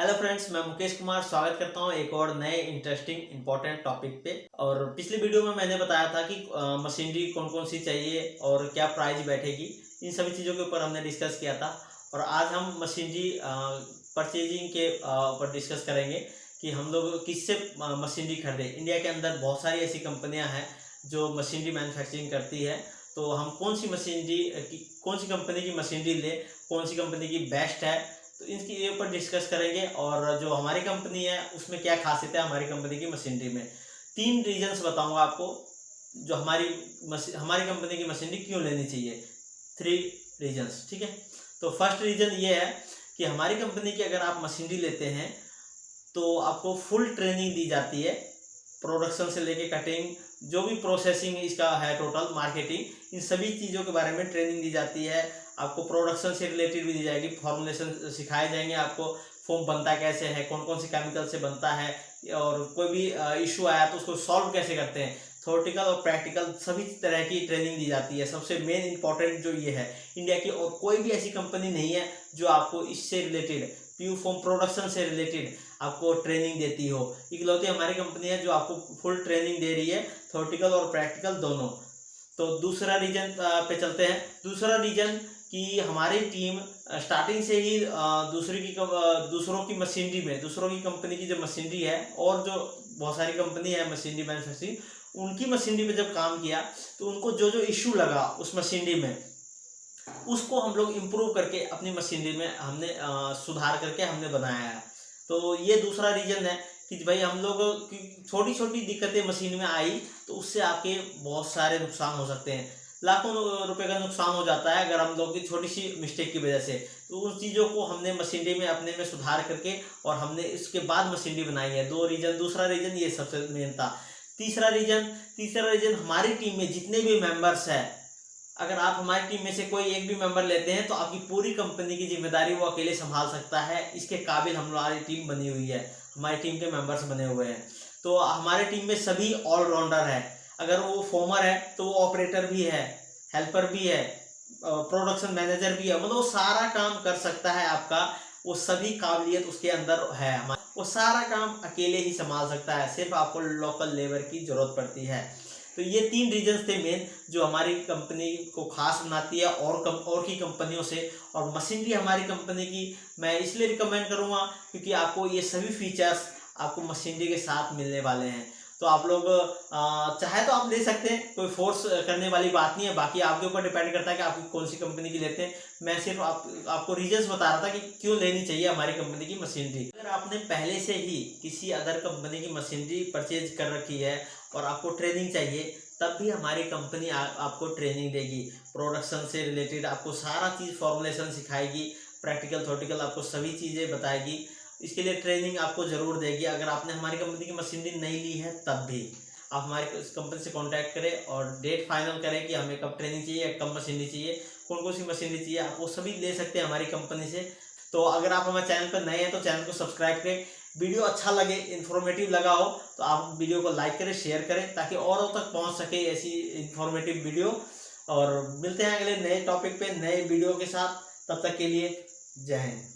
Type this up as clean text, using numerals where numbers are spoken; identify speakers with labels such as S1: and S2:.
S1: Hello friends, मैं मुकेश कुमार स्वागत करता हूं एक और नए इंटरेस्टिंग इंपॉर्टेंट टॉपिक पे। और पिछले वीडियो में मैंने बताया था कि मशीनरी कौन कौन सी चाहिए और क्या प्राइस बैठेगी, इन सभी चीज़ों के ऊपर हमने डिस्कस किया था। और आज हम मशीनरी परचेजिंग के ऊपर डिस्कस करेंगे कि हम लोग किससे मशीनरी खरीदें। इंडिया के अंदर बहुत सारी ऐसी कंपनियाँ हैं जो मशीनरी मैन्युफैक्चरिंग करती है, तो हम कौन सी कंपनी की मशीनरी लें, कौन सी कंपनी की बेस्ट है, तो इसके ऊपर डिस्कस करेंगे। और जो हमारी कंपनी है उसमें क्या खासियत है हमारी कंपनी की मशीनरी में, 3 रीजंस बताऊंगा आपको जो हमारी कंपनी की मशीनरी क्यों लेनी चाहिए। 3 रीजंस, ठीक है। तो फर्स्ट रीजन ये है कि हमारी कंपनी की अगर आप मशीनरी लेते हैं तो आपको फुल ट्रेनिंग दी जाती है, प्रोडक्शन से लेके कटिंग, जो भी प्रोसेसिंग इसका है, टोटल मार्केटिंग, इन सभी चीज़ों के बारे में ट्रेनिंग दी जाती है। आपको प्रोडक्शन से रिलेटेड भी दी जाएगी, फॉर्मुलेशन सिखाए जाएंगे आपको, फोम बनता कैसे है, कौन कौन सी केमिकल से बनता है, और कोई भी इशू आया तो उसको सॉल्व कैसे करते हैं। थ्योरेटिकल और प्रैक्टिकल सभी तरह की ट्रेनिंग दी जाती है। सबसे मेन इंपॉर्टेंट जो ये है, इंडिया की और कोई भी ऐसी कंपनी नहीं है जो आपको इससे रिलेटेड, प्यू फोम प्रोडक्शन से रिलेटेड आपको ट्रेनिंग देती हो। इकलौती हमारी कंपनी है जो आपको फुल ट्रेनिंग दे रही है, थ्योरेटिकल और प्रैक्टिकल दोनों। तो दूसरा रीजन पे चलते हैं। दूसरा रीजन कि हमारी टीम स्टार्टिंग से ही दूसरों की मशीनरी में, दूसरों की कंपनी की जो मशीनरी है और जो बहुत सारी कंपनी है मशीनरी मैन्युफैक्चरिंग, उनकी मशीनरी में जब काम किया तो उनको जो जो इशू लगा उस मशीनरी में, उसको हम लोग इम्प्रूव करके अपनी मशीनरी में हमने सुधार करके हमने बनाया है। तो ये दूसरा रीजन है कि भाई हम लोग की छोटी छोटी दिक्कतें मशीन में आई तो उससे आपके बहुत सारे नुकसान हो सकते हैं, लाखों रुपए का नुकसान हो जाता है अगर हम लोग की छोटी सी मिस्टेक की वजह से। तो उन चीज़ों को हमने मशीनरी में अपने में सुधार करके और हमने इसके बाद मशीनरी बनाई है। दूसरा रीजन ये सबसे मेन था। तीसरा रीजन हमारी टीम में जितने भी मेंबर्स हैं, अगर आप हमारी टीम में से कोई एक भी मेंबर लेते हैं तो आपकी पूरी कंपनी की जिम्मेदारी वो अकेले संभाल सकता है। इसके काबिल हमारी टीम बनी हुई है, हमारी टीम के मेंबर्स बने हुए हैं। तो हमारे टीम में सभी ऑलराउंडर है। अगर वो फॉर्मर है तो वो ऑपरेटर भी है, हेल्पर भी है, प्रोडक्शन मैनेजर भी है, मतलब वो सारा काम कर सकता है आपका। वो सभी काबिलियत उसके अंदर है, वो सारा काम अकेले ही संभाल सकता है, सिर्फ आपको लोकल लेबर की जरूरत पड़ती है। तो ये 3 रीजंस थे मेन जो हमारी कंपनी को खास बनाती है और की कंपनियों से। और मशीनरी हमारी कंपनी की मैं इसलिए रिकमेंड करूँगा क्योंकि आपको ये सभी फीचर्स आपको मशीनरी के साथ मिलने वाले हैं। तो आप लोग चाहे तो आप ले सकते हैं, कोई फोर्स करने वाली बात नहीं है। बाकी आपके ऊपर डिपेंड करता है कि आप कौन सी कंपनी की लेते हैं। मैं सिर्फ आपको रीजंस बता रहा था कि क्यों लेनी चाहिए हमारी कंपनी की मशीनरी। अगर आपने पहले से ही किसी अदर कंपनी की मशीनरी परचेज कर रखी है और आपको ट्रेनिंग चाहिए, तब भी हमारी कंपनी आपको ट्रेनिंग देगी। प्रोडक्शन से रिलेटेड आपको सारा चीज़ फॉर्मुलेशन सिखाएगी, प्रैक्टिकल थ्योरेटिकल आपको सभी चीज़ें बताएगी। इसके लिए ट्रेनिंग आपको ज़रूर देगी। अगर आपने हमारी कंपनी की मशीनरी नहीं ली है तब भी आप हमारी कंपनी से कांटेक्ट करें और डेट फाइनल करें कि हमें कब ट्रेनिंग चाहिए, कब मशीनरी चाहिए, कौन कौन सी मशीनरी चाहिए, आप वो सभी ले सकते हैं हमारी कंपनी से। तो अगर आप हमारे चैनल पर नए हैं तो चैनल को सब्सक्राइब करें। वीडियो अच्छा लगे, इन्फॉर्मेटिव लगा हो तो आप वीडियो को लाइक करें, शेयर करें, ताकि औरों तक पहुंच सके ऐसी इन्फॉर्मेटिव वीडियो। और मिलते हैं अगले नए टॉपिक पे नए वीडियो के साथ। तब तक के लिए जय हिंद।